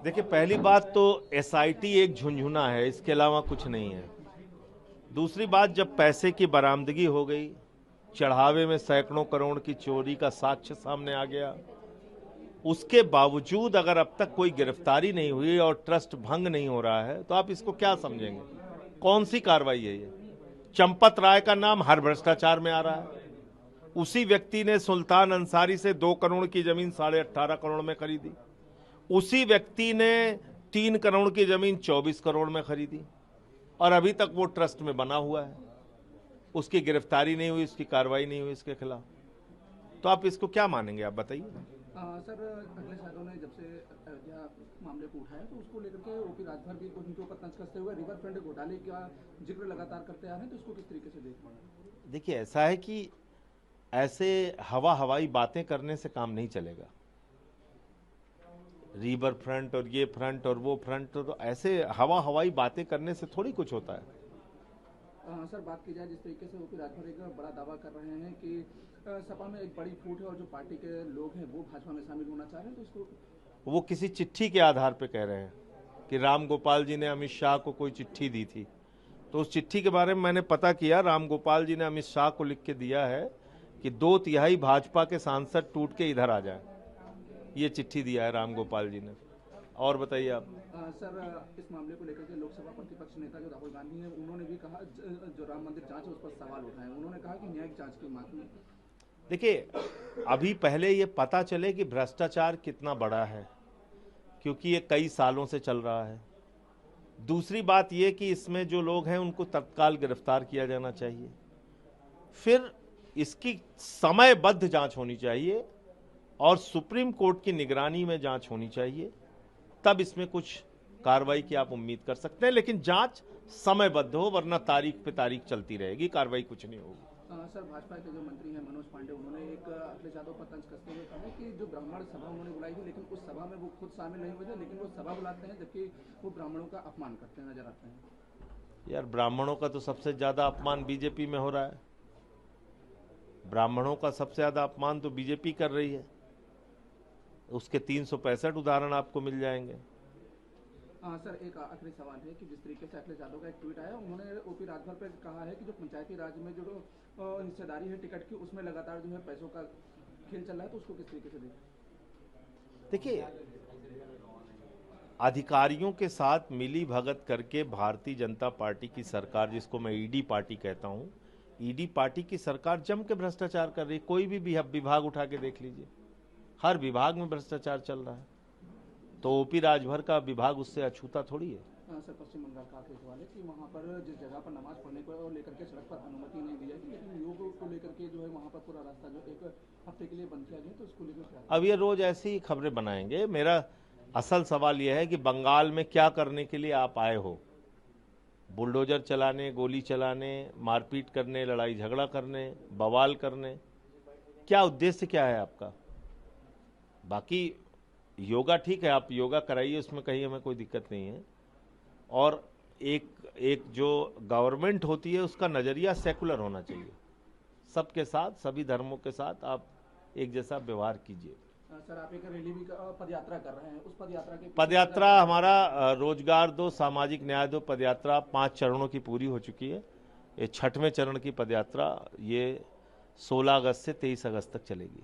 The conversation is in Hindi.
देखिए, पहली बात तो एसआईटी एक झुंझुना है, इसके अलावा कुछ नहीं है। दूसरी बात, जब पैसे की बरामदगी हो गई, चढ़ावे में सैकड़ों करोड़ की चोरी का साक्ष्य सामने आ गया, उसके बावजूद अगर अब तक कोई गिरफ्तारी नहीं हुई और ट्रस्ट भंग नहीं हो रहा है, तो आप इसको क्या समझेंगे? कौन सी कार्रवाई है ये? चंपत राय का नाम हर भ्रष्टाचार में आ रहा है। उसी व्यक्ति ने सुल्तान अंसारी से 2 करोड़ की जमीन 18.5 करोड़ में खरीदी। उसी व्यक्ति ने 3 करोड़ की जमीन 24 करोड़ में खरीदी और अभी तक वो ट्रस्ट में बना हुआ है। उसकी गिरफ्तारी नहीं हुई, उसकी कार्रवाई नहीं हुई इसके खिलाफ। तो आप इसको क्या मानेंगे? आप बताइए। सर, अखिलेश यादव ने जब से अयोध्या मामले को उठाया तो उसको लेकर के ओपी राजभर भी उनके ऊपर तंज कसते हुए रिवर फ्रंट घोटाले का जिक्र लगातार करते आ रहे हैं, तो इसको किस तरीके से देख पाए? देखिए, ऐसा है कि ऐसे हवाई बातें करने से काम नहीं चलेगा। रिवर फ्रंट और ये फ्रंट और वो फ्रंट, तो ऐसे हवाई बातें करने से थोड़ी कुछ होता है। सर, बात की जाए जिस तरीके से ओपी राजभर एक बड़ा दावा कर रहे हैं कि सपा में एक बड़ी फूट है और जो पार्टी के लोग हैं वो भाजपा में शामिल होना चाह रहे हैं, तो इसको वो किसी चिट्ठी के आधार पर कह रहे हैं कि राम गोपाल जी ने अमित शाह को कोई चिट्ठी दी थी। तो उस चिट्ठी के बारे में मैंने पता किया। राम गोपाल जी ने अमित शाह को लिख के दिया है कि 2/3 भाजपा के सांसद टूट के इधर आ जाए। ये चिट्ठी दिया है राम गोपाल जी ने। और बताइए आप। सर, इस मामले को लेकर के लोकसभा प्रतिपक्ष नेता जो राहुल गांधी हैं उन्होंने भी कहा, जो राम मंदिर जांच है उस पर सवाल उठाए। उन्होंने कहा कि न्यायिक जांच की मांग में। देखिए, अभी पहले ये पता चले कि भ्रष्टाचार कितना बड़ा है, क्योंकि ये कई सालों से चल रहा है। दूसरी बात ये कि इसमें जो लोग हैं उनको तत्काल गिरफ्तार किया जाना चाहिए। फिर इसकी समयबद्ध जांच होनी चाहिए और सुप्रीम कोर्ट की निगरानी में जांच होनी चाहिए। तब इसमें कुछ कार्रवाई की आप उम्मीद कर सकते हैं, लेकिन जांच समयबद्ध हो, वरना तारीख पे तारीख चलती रहेगी, कार्रवाई कुछ नहीं होगी। सर, भाजपा के जो मंत्री हैं मनोज पांडे, उन्होंने एक अखिलेश यादव पर तंज कसते हुए कहा कि जो ब्राह्मण सभा उन्होंने बुलाई थी, लेकिन उस सभा में वो खुद शामिल नहीं हुए थे, लेकिन वो सभा बुलाते हैं जबकि वो ब्राह्मणों का अपमान करते हैं नजर आते हैं। यार, ब्राह्मणों का तो सबसे ज्यादा अपमान बीजेपी में हो रहा है। ब्राह्मणों का सबसे ज्यादा अपमान तो बीजेपी कर रही है। उसके 365 उदाहरण आपको मिल जाएंगे। सर, एक आखिरी सवाल है कि जिस तरीके से अखिलेश यादव का एक ट्वीट आया, उन्होंने ओपी राजभर पर कहा है कि जो पंचायती राज में जो हिस्सेदारी है टिकट की, उसमें लगातार जो है पैसों का खेल चल रहा है, तो उसको किस तरीके से देखिए, अधिकारियों के साथ मिली भगत करके भारतीय जनता पार्टी की सरकार, जिसको मैं ईडी पार्टी कहता हूं, ईडी पार्टी की सरकार जम के भ्रष्टाचार कर रही है। कोई भी विभाग उठा के देख लीजिए, हर विभाग में भ्रष्टाचार चल रहा है। तो ओपी राजभर का विभाग उससे अछूता थोड़ी है। सर, पश्चिम बंगाल का आखिरी सवाल है कि वहाँ पर जिस जगह पर नमाज पढ़ने को लेकर के सड़क पर अनुमति नहीं दी जाएगी, लेकिन योग को लेकर के जो है वहाँ पर पूरा रास्ता जो एक हफ्ते के लिए बंद किया गया, तो उसको लेकर अब ये रोज ऐसी ही खबरें बनाएंगे। मेरा असल सवाल यह है कि बंगाल में क्या करने के लिए आप आए हो? बुलडोजर चलाने, गोली चलाने, मारपीट करने, लड़ाई झगड़ा करने, बवाल करने? क्या उद्देश्य क्या है आपका? बाकी योगा ठीक है, आप योगा कराइए, उसमें कहीं हमें कोई दिक्कत नहीं है। और एक जो गवर्नमेंट होती है उसका नजरिया सेकुलर होना चाहिए। सबके साथ, सभी धर्मों के साथ आप एक जैसा व्यवहार कीजिए। सर, आप एक रैली भी पदयात्रा कर रहे हैं, उस पदयात्रा के पदयात्रा हमारा रोजगार दो, सामाजिक न्याय दो पदयात्रा 5 चरणों की पूरी हो चुकी है। ये 6वें चरण की पदयात्रा ये 16 अगस्त से 23 अगस्त तक चलेगी।